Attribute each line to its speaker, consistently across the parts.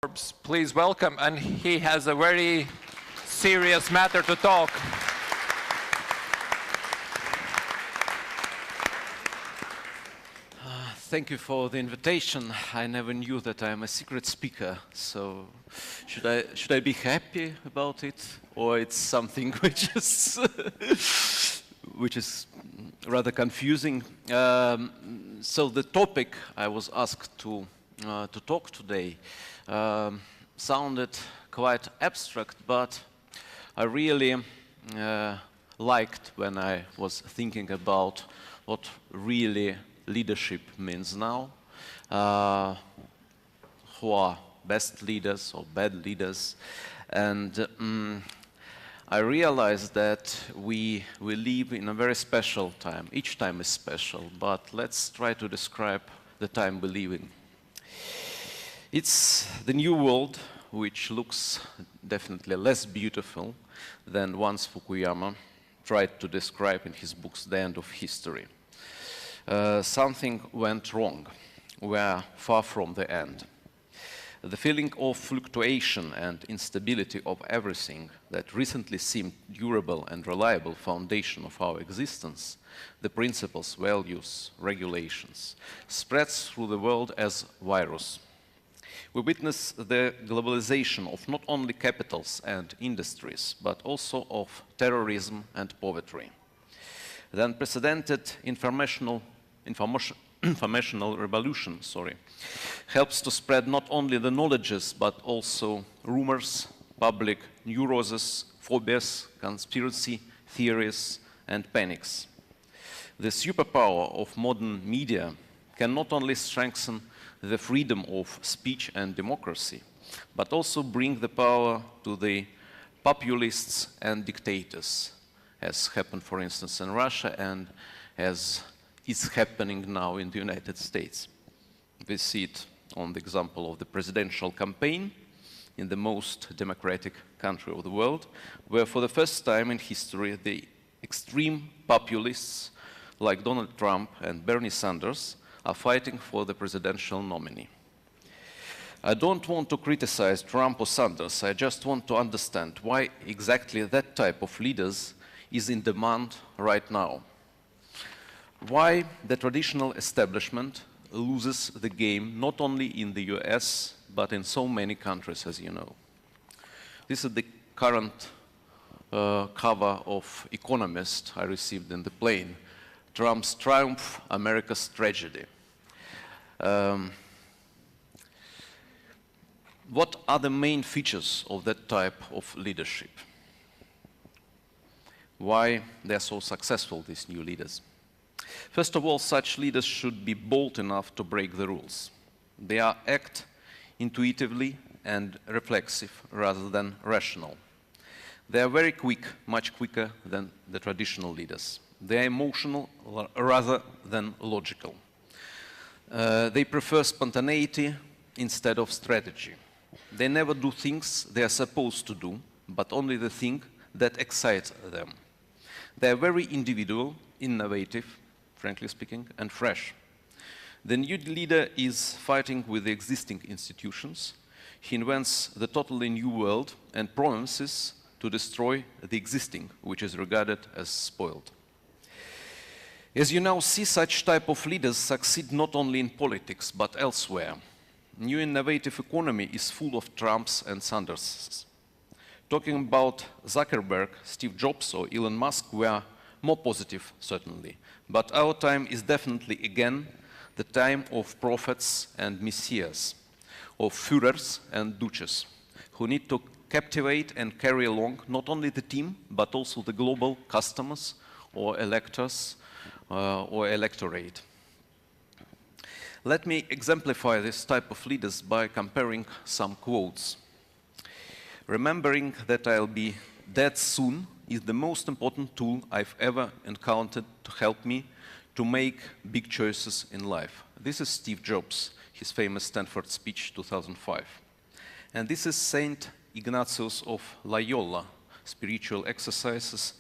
Speaker 1: Forbes, please welcome, and he has a very serious matter to talk.
Speaker 2: Thank you for the invitation. I never knew that I'm a secret speaker, so should I be happy about it, or it's something which is rather confusing? So the topic I was asked to talk today sounded quite abstract, but I really liked when I was thinking about what really leadership means now, who are best leaders or bad leaders, and I realized that we live in a very special time. Each time is special, but let's try to describe the time we live in. It's the new world, which looks definitely less beautiful than once Fukuyama tried to describe in his books The End of History. Something went wrong. We are far from the end. The feeling of fluctuation and instability of everything that recently seemed durable and reliable foundation of our existence, the principles, values, regulations, spreads through the world as virus. We witness the globalization of not only capitals and industries, but also of terrorism and poverty. The unprecedented informational revolution, helps to spread not only the knowledges, but also rumors, public neuroses, phobias, conspiracy theories, and panics. The superpower of modern media can not only strengthen the freedom of speech and democracy, but also bring the power to the populists and dictators, as happened, for instance, in Russia and as is happening now in the United States. We see it on the example of the presidential campaign in the most democratic country of the world, where for the first time in history, the extreme populists like Donald Trump and Bernie Sanders are fighting for the presidential nominee. I don't want to criticize Trump or Sanders, I just want to understand why exactly that type of leaders is in demand right now. Why the traditional establishment loses the game not only in the US, but in so many countries, as you know. This is the current cover of Economist I received in the plane. Trump's triumph, America's tragedy. What are the main features of that type of leadership? Why they're so successful, these new leaders? First of all, such leaders should be bold enough to break the rules. They act intuitively and reflexive rather than rational. They are very quick, much quicker than the traditional leaders. They are emotional rather than logical. They prefer spontaneity instead of strategy. They never do things they are supposed to do, but only the thing that excites them. They are very individual, innovative, frankly speaking, and fresh. The new leader is fighting with the existing institutions. He invents the totally new world and promises to destroy the existing, which is regarded as spoiled. As you now see, such type of leaders succeed not only in politics, but elsewhere. New innovative economy is full of Trumps and Sanderses. Talking about Zuckerberg, Steve Jobs, or Elon Musk, we are more positive, certainly. But our time is definitely, again, the time of prophets and messiahs, of Führers and duces, who need to captivate and carry along not only the team, but also the global customers or electors or electorate. Let me exemplify this type of leaders by comparing some quotes. Remembering that I'll be dead soon is the most important tool I've ever encountered to help me to make big choices in life. This is Steve Jobs, his famous Stanford speech, 2005. And this is Saint Ignatius of Loyola, Spiritual Exercises,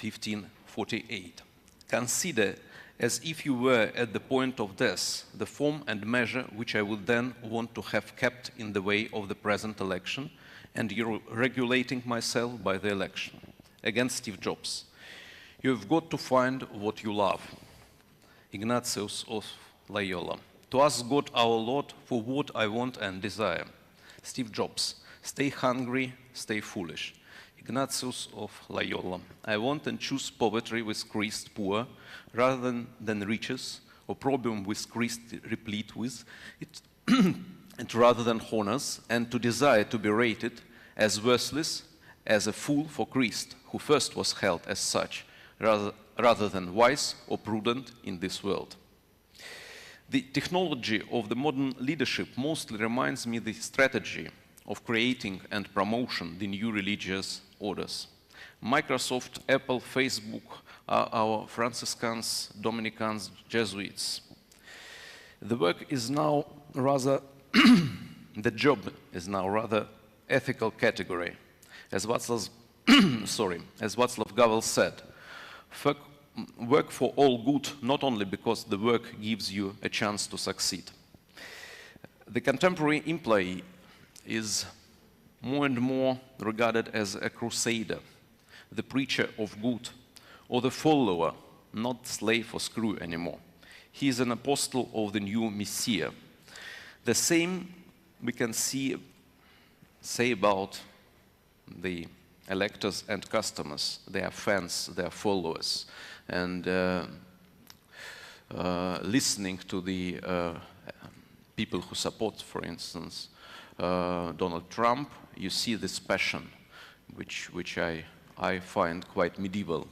Speaker 2: 1548. Consider as if you were at the point of death, the form and measure which I would then want to have kept in the way of the present election, and you're regulating myself by the election. Against Steve Jobs. You've got to find what you love. Ignatius of Loyola. To ask God our Lord for what I want and desire. Steve Jobs. Stay hungry, stay foolish. Ignatius of Loyola. I want and choose poverty with Christ poor, rather than riches, or problem with Christ replete with it, and rather than honors, and to desire to be rated as worthless as a fool for Christ, who first was held as such, rather than wise or prudent in this world. The technology of the modern leadership mostly reminds me the strategy of creating and promotion the new religious orders. Microsoft, Apple, Facebook are our Franciscans, Dominicans, Jesuits. The work is now rather, the job is now rather ethical category. As Václav Havel said, work for all good, not only because the work gives you a chance to succeed. The contemporary employee is more and more regarded as a crusader, the preacher of good, or the follower, not slave or screw anymore. He is an apostle of the new Messiah. The same we can say about the electors and customers, their fans, their followers, and listening to the people who support, for instance, Donald Trump, you see this passion, which I find quite medieval.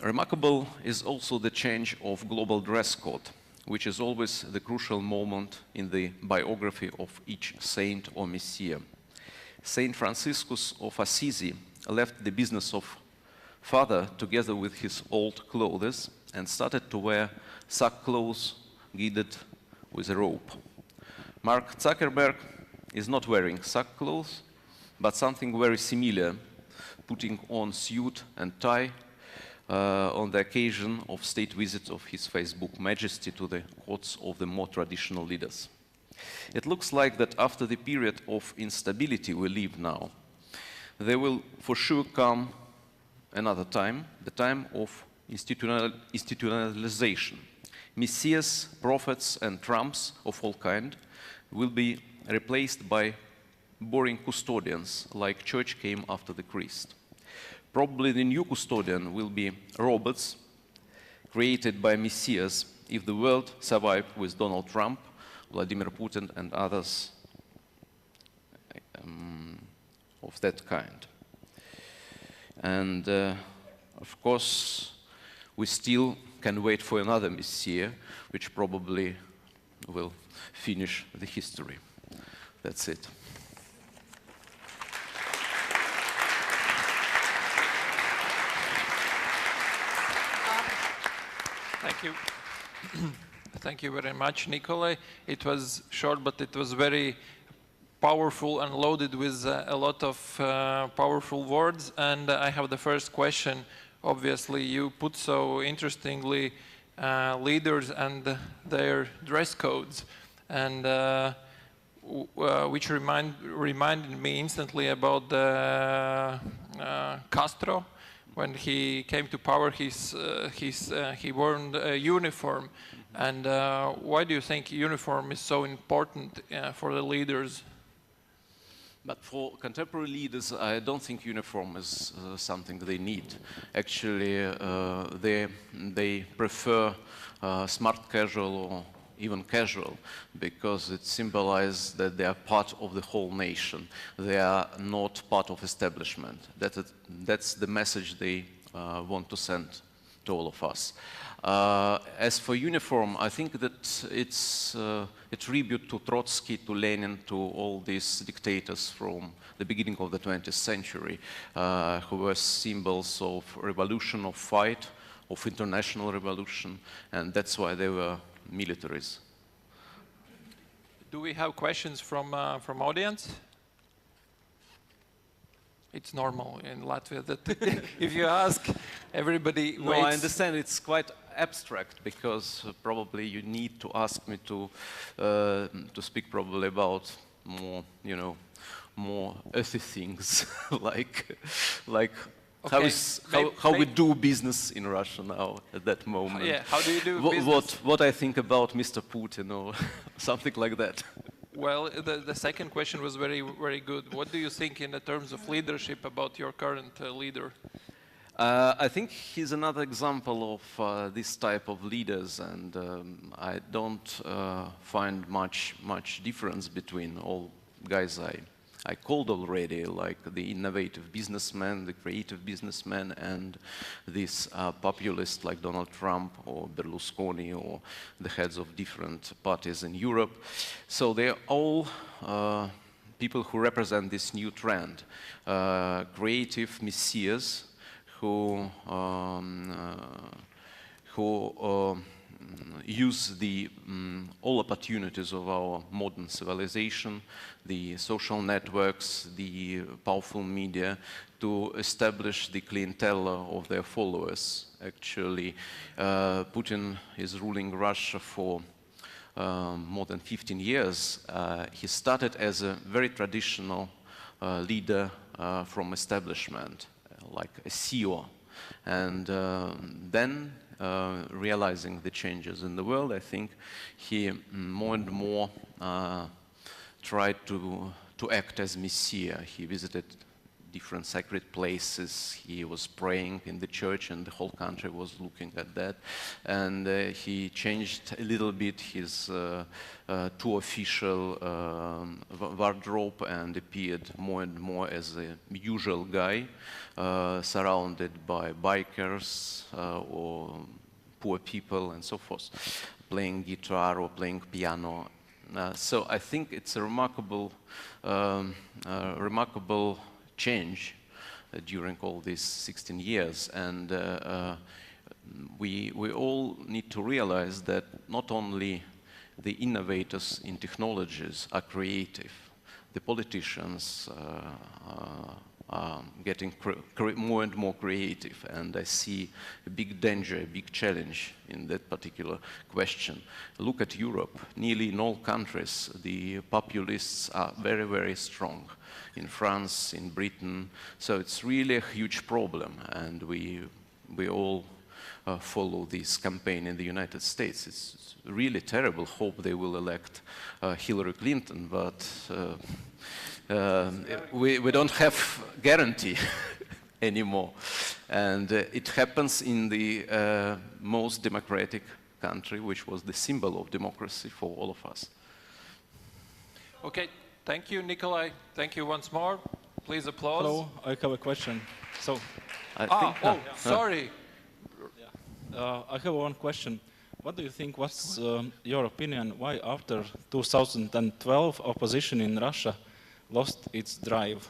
Speaker 2: Remarkable is also the change of global dress code, which is always the crucial moment in the biography of each saint or messiah. Saint Franciscus of Assisi left the business of father together with his old clothes and started to wear sackcloth girded with a rope. Mark Zuckerberg is not wearing sackcloth, but something very similar, putting on suit and tie on the occasion of state visits of His Facebook Majesty to the courts of the more traditional leaders. It looks like that after the period of instability we live now, there will for sure come another time, the time of institutionalization. Messiahs, prophets, and Trumps of all kind will be replaced by boring custodians, like church came after the Christ. Probably the new custodian will be robots created by messiahs if the world survived with Donald Trump, Vladimir Putin, and others of that kind. And of course, we still can wait for another messiah, which probably will finish the history. That's it.
Speaker 1: Thank you. Thank you very much, Nikolai. It was short, but it was very powerful and loaded with a lot of powerful words. And I have the first question. Obviously, you put so interestingly leaders and their dress codes, and which reminded me instantly about the Castro. When he came to power, he wore a uniform. And why do you think uniform is so important for the leaders?
Speaker 2: But for contemporary leaders, I don't think uniform is something they need. Actually, they prefer smart casual or even casual, because it symbolizes that they are part of the whole nation. They are not part of establishment. That's the message they want to send to all of us. As for uniform, I think that it's a tribute to Trotsky, to Lenin, to all these dictators from the beginning of the 20th century, who were symbols of revolution, of fight, of international revolution, and that's why they were militaries.
Speaker 1: Do we have questions from audience? it's normal in Latvia that if you ask, everybody
Speaker 2: No,
Speaker 1: waits.
Speaker 2: I understand it's quite abstract because probably you need to ask me to speak probably about more, you know, more earthy things like
Speaker 1: Okay.
Speaker 2: how we do business in Russia now at that moment.
Speaker 1: Yeah, how do you do business?
Speaker 2: What I think about Mr. Putin or something like that.
Speaker 1: Well, the second question was very, very good. What do you think in the terms of leadership about your current leader?
Speaker 2: I think he's another example of this type of leaders, and I don't find much difference between all guys I called already, like the innovative businessman, the creative businessman, and this populist like Donald Trump or Berlusconi or the heads of different parties in Europe. So they're all people who represent this new trend, creative messiahs who use the all opportunities of our modern civilization, the social networks, the powerful media, to establish the clientele of their followers. Actually, Putin is ruling Russia for more than 15 years. He started as a very traditional leader from establishment, like a CEO. And then, realizing the changes in the world, I think he more and more tried to act as Messiah. He visited different sacred places. He was praying in the church, and the whole country was looking at that. And he changed a little bit his too official wardrobe and appeared more and more as a usual guy, surrounded by bikers or poor people and so forth, playing guitar or playing piano. So I think it's a remarkable change during all these 16 years, and we all need to realize that not only the innovators in technologies are creative, the politicians are getting more and more creative, and I see a big danger, a big challenge in that particular question. Look at Europe. Nearly in all countries, the populists are very, very strong. In France, in Britain, so it's really a huge problem, and we all follow this campaign in the United States. It's really terrible. Hope they will elect Hillary Clinton, but we don't have guarantee anymore. And it happens in the most democratic country, which was the symbol of democracy for all of us.
Speaker 1: Okay, thank you, Nikolai. Thank you once more. Please applause.
Speaker 3: Hello, I have a question. So,
Speaker 1: Sorry.
Speaker 3: I have one question. What do you think, what's your opinion, why after 2012 opposition in Russia lost its drive?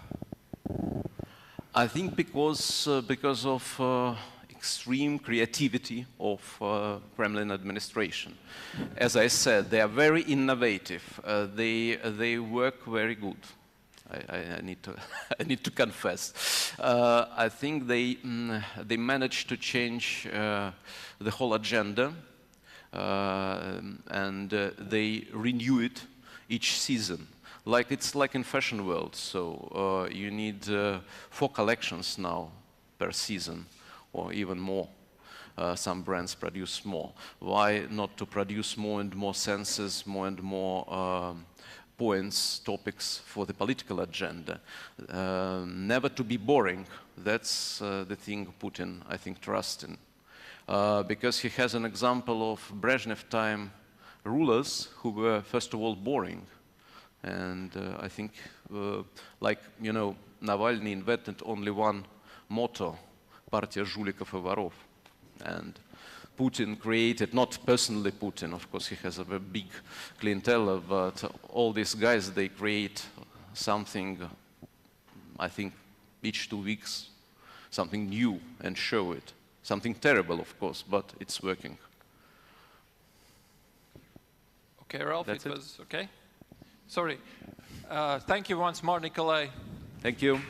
Speaker 2: I think because of extreme creativity of Kremlin administration. As I said, they are very innovative. They work very good. I need to confess. I think they managed to change the whole agenda, and they renew it each season. It's like in fashion world. So you need 4 collections now per season, or even more. Some brands produce more. Why not to produce more and more senses, more and more points, topics for the political agenda? Never to be boring. That's the thing Putin, I think, trusts in. Because he has an example of Brezhnev time rulers who were, first of all, boring. And I think, Navalny invented only one motto, Партия жуликов и воров. And Putin created, not personally Putin, of course he has a very big clientele, but all these guys, they create something, I think, each 2 weeks, something new and show it. Something terrible, of course, but it's working.
Speaker 1: Okay, Ralph,
Speaker 2: That's
Speaker 1: it
Speaker 2: it.
Speaker 1: was okay? Sorry. Thank you once more, Nikolai.
Speaker 2: Thank you.